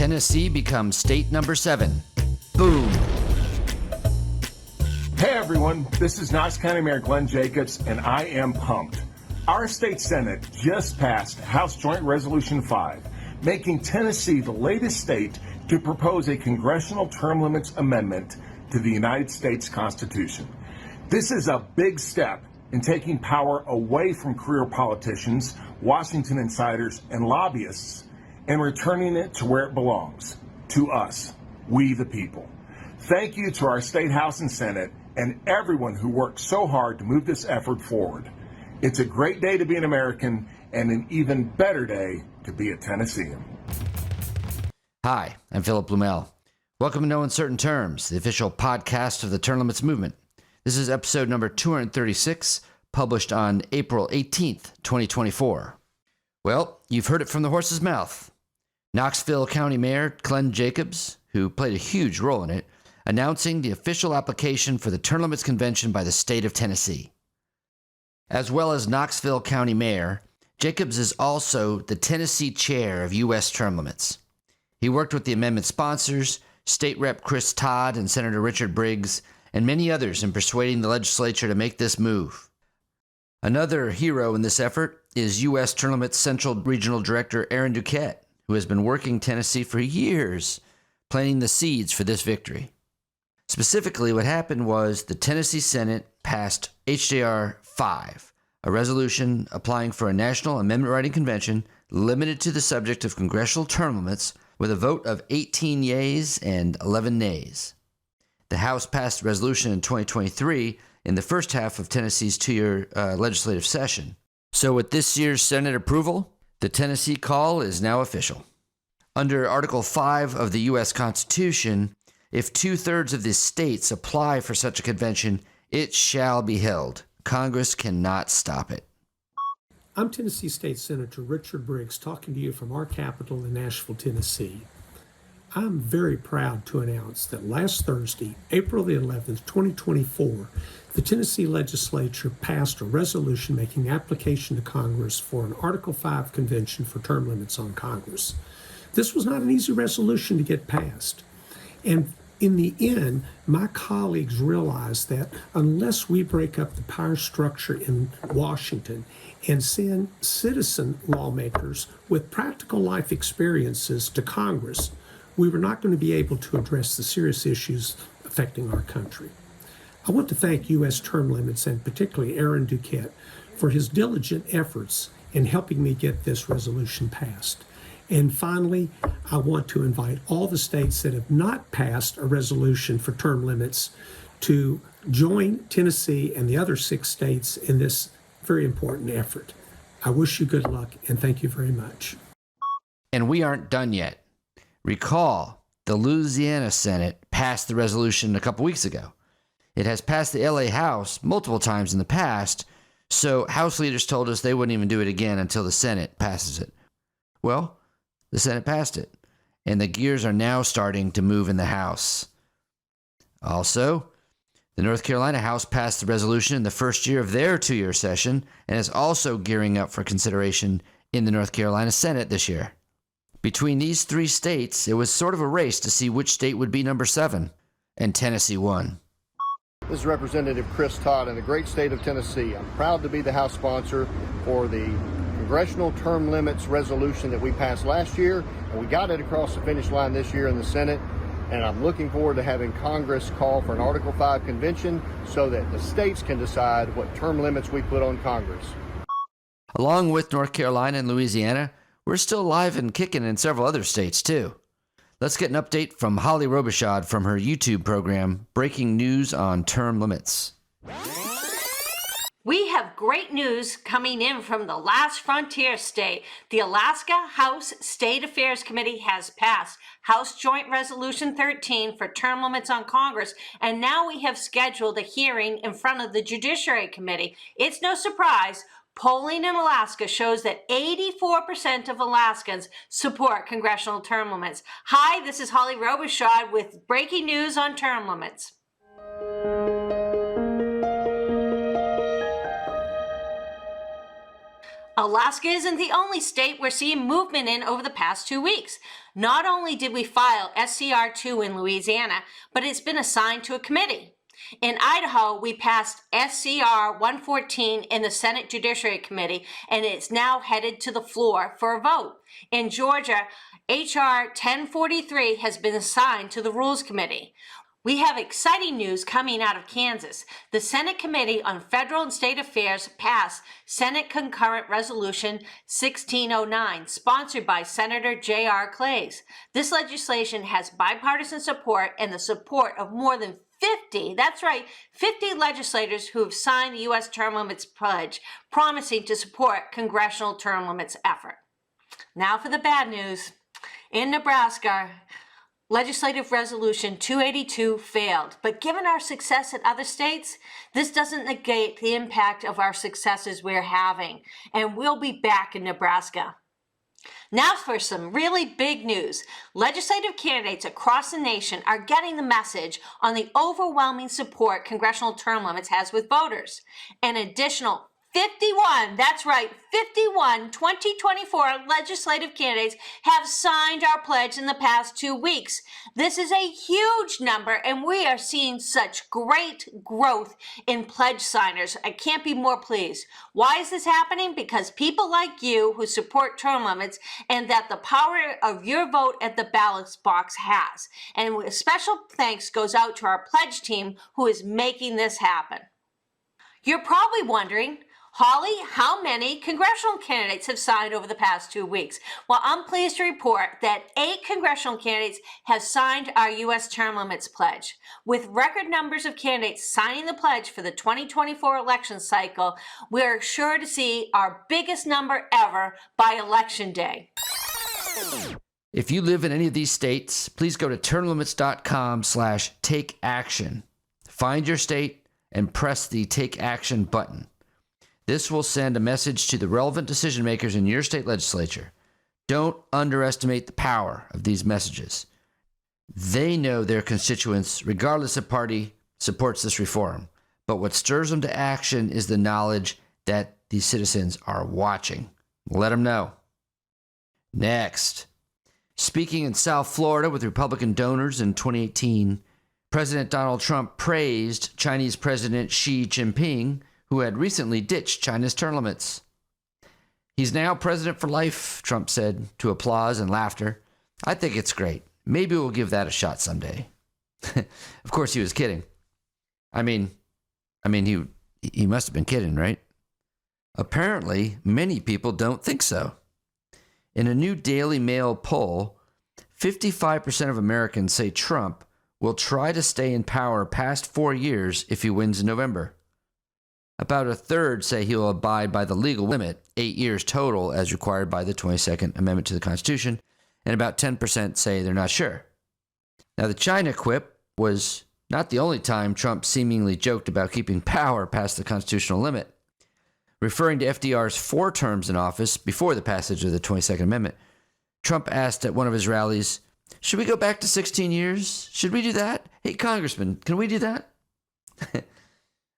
Tennessee becomes state number 7. Boom. Hey everyone, this is Knoxville County Mayor Glenn Jacobs, and I am pumped. Our state Senate just passed House Joint Resolution 5, making Tennessee the latest state to propose a congressional term limits amendment to the United States Constitution. This is a big step in taking power away from career politicians, Washington insiders, and lobbyists, and returning it to where it belongs, to us, we the people. Thank you to our State House and Senate and everyone who worked so hard to move this effort forward. It's a great day to be an American and an even better day to be a Tennessean. Hi, I'm Philip Blumel. Welcome to No Uncertain Terms, the official podcast of the Term Limits Movement. This is episode number 236, published on April 18th, 2024. Well, you've heard it from the horse's mouth. Knoxville County Mayor Glenn Jacobs, who played a huge role in it, announcing the official application for the Term Limits Convention by the state of Tennessee. As well as Knoxville County Mayor, Jacobs is also the Tennessee chair of U.S. term limits. He worked with the amendment sponsors, State Rep Chris Todd and Senator Richard Briggs, and many others in persuading the legislature to make this move. Another hero in this effort is U.S. Term Limits Central Regional Director Aaron Duquette, who has been working Tennessee for years, planting the seeds for this victory. Specifically, what happened was the Tennessee Senate passed HJR 5, a resolution applying for a national amendment writing convention limited to the subject of congressional term limits with a vote of 18 yeas and 11 nays. The House passed the resolution in 2023 in the first half of Tennessee's two-year legislative session. So with this year's Senate approval, the Tennessee call is now official. Under Article 5 of the U.S. Constitution, if 2/3 of the states apply for such a convention, it shall be held. Congress cannot stop it. I'm Tennessee State Senator Richard Briggs talking to you from our capital in Nashville, Tennessee. I'm very proud to announce that last Thursday, April the 11th, 2024, the Tennessee legislature passed a resolution making application to Congress for an Article 5 convention for term limits on Congress. This was not an easy resolution to get passed. And in the end, my colleagues realized that unless we break up the power structure in Washington and send citizen lawmakers with practical life experiences to Congress, we were not going to be able to address the serious issues affecting our country. I want to thank U.S. Term Limits and particularly Aaron Duquette for his diligent efforts in helping me get this resolution passed. And finally, I want to invite all the states that have not passed a resolution for term limits to join Tennessee and the other 6 states in this very important effort. I wish you good luck and thank you very much. And we aren't done yet. Recall, the Louisiana Senate passed the resolution a couple weeks ago. It has passed the LA House multiple times in the past, so House leaders told us they wouldn't even do it again until the Senate passes it. Well, the Senate passed it, and the gears are now starting to move in the House. Also, the North Carolina House passed the resolution in the first year of their 2-year session and is also gearing up for consideration in the North Carolina Senate this year. Between these 3 states, it was sort of a race to see which state would be number 7, and Tennessee won. This is Representative Chris Todd in the great state of Tennessee. I'm proud to be the House sponsor for the Congressional Term Limits resolution that we passed last year, and we got it across the finish line this year in the Senate, and I'm looking forward to having Congress call for an Article 5 convention so that the states can decide what term limits we put on Congress. Along with North Carolina and Louisiana, we're still alive and kicking in several other states too. Let's get an update from Holly Robichaud from her YouTube program, Breaking News on Term Limits. We have great news coming in from the last frontier state. The Alaska House State Affairs Committee has passed House Joint Resolution 13 for term limits on Congress, and now we have scheduled a hearing in front of the Judiciary Committee. It's no surprise. Polling in Alaska shows that 84% of Alaskans support congressional term limits. Hi, this is Holly Robichaud with breaking news on term limits. Alaska isn't the only state we're seeing movement in over the past 2 weeks. Not only did we file SCR 2 in Louisiana, but it's been assigned to a committee. In Idaho, we passed SCR 114 in the Senate Judiciary Committee, and it's now headed to the floor for a vote. In Georgia, HR 1043 has been assigned to the Rules Committee. We have exciting news coming out of Kansas. The Senate Committee on Federal and State Affairs passed Senate Concurrent Resolution 1609, sponsored by Senator J.R. Clays. This legislation has bipartisan support and the support of more than 50 legislators who have signed the U.S. Term Limits Pledge, promising to support congressional term limits effort. Now for the bad news. In Nebraska, Legislative Resolution 282 failed, but given our success in other states, this doesn't negate the impact of our successes we're having, and we'll be back in Nebraska. Now for some really big news. Legislative candidates across the nation are getting the message on the overwhelming support congressional term limits has with voters. An additional 51 2024 legislative candidates have signed our pledge in the past 2 weeks. This is a huge number, and we are seeing such great growth in pledge signers. I can't be more pleased. Why is this happening? Because people like you who support term limits and that the power of your vote at the ballot box has. And a special thanks goes out to our pledge team who is making this happen. You're probably wondering, Holly, how many congressional candidates have signed over the past 2 weeks? Well, I'm pleased to report that 8 congressional candidates have signed our U.S. term limits pledge. With record numbers of candidates signing the pledge for the 2024 election cycle, we're sure to see our biggest number ever by Election Day. If you live in any of these states, please go to termlimits.com/takeaction. Find your state and press the Take Action button. This will send a message to the relevant decision makers in your state legislature. Don't underestimate the power of these messages. They know their constituents, regardless of party, supports this reform. But what stirs them to action is the knowledge that these citizens are watching. Let them know. Next, speaking in South Florida with Republican donors in 2018, President Donald Trump praised Chinese President Xi Jinping, who had recently ditched China's term limits. He's now president for life, Trump said, to applause and laughter. I think it's great. Maybe we'll give that a shot someday. Of course, he was kidding. I mean, he must have been kidding, right? Apparently, many people don't think so. In a new Daily Mail poll, 55% of Americans say Trump will try to stay in power past 4 years if he wins in November. About a third say he will abide by the legal limit, 8 years total, as required by the 22nd Amendment to the Constitution, and about 10% say they're not sure. Now, the China quip was not the only time Trump seemingly joked about keeping power past the constitutional limit. Referring to FDR's 4 terms in office before the passage of the 22nd Amendment, Trump asked at one of his rallies, "Should we go back to 16 years? Should we do that? Hey, Congressman, can we do that?"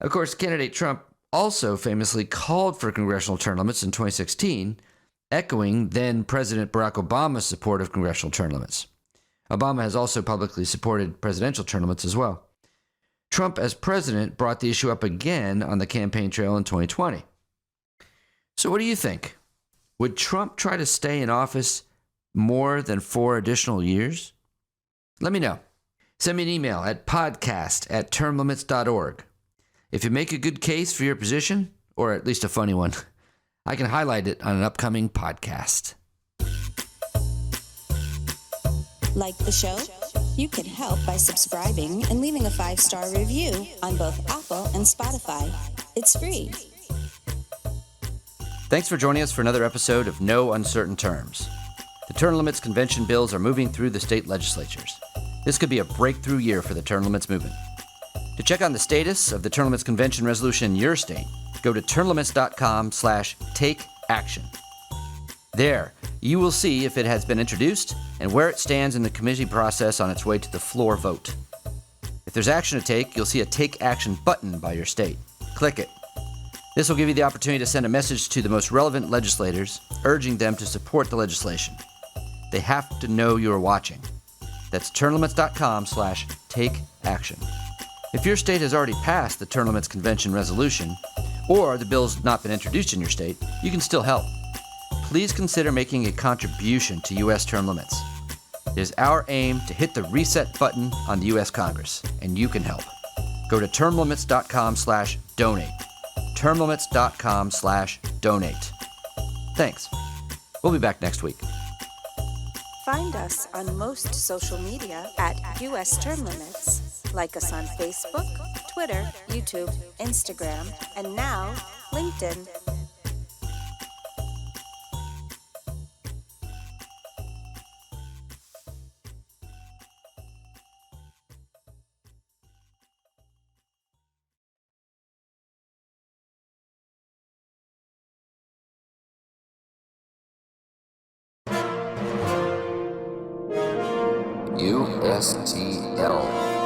Of course, candidate Trump also famously called for congressional term limits in 2016, echoing then President Barack Obama's support of congressional term limits. Obama has also publicly supported presidential term limits as well. Trump, as president, brought the issue up again on the campaign trail in 2020. So what do you think? Would Trump try to stay in office more than 4 additional years? Let me know. Send me an email at podcast@termlimits.org. If you make a good case for your position, or at least a funny one, I can highlight it on an upcoming podcast. Like the show? You can help by subscribing and leaving a 5-star review on both Apple and Spotify. It's free. Thanks for joining us for another episode of No Uncertain Terms. The term limits convention bills are moving through the state legislatures. This could be a breakthrough year for the term limits movement. To check on the status of the term limits convention resolution in your state, go to termlimits.com/takeaction. There, you will see if it has been introduced and where it stands in the committee process on its way to the floor vote. If there's action to take, you'll see a Take Action button by your state. Click it. This will give you the opportunity to send a message to the most relevant legislators, urging them to support the legislation. They have to know you're watching. That's termlimits.com/take-action. If your state has already passed the Term Limits Convention resolution, or the bill's not been introduced in your state, you can still help. Please consider making a contribution to U.S. term limits. It is our aim to hit the reset button on the U.S. Congress, and you can help. Go to termlimits.com/donate. termlimits.com/donate. Thanks. We'll be back next week. Find us on most social media at US Term Limits. Like us on Facebook, Twitter, YouTube, Instagram, and now LinkedIn. USTL.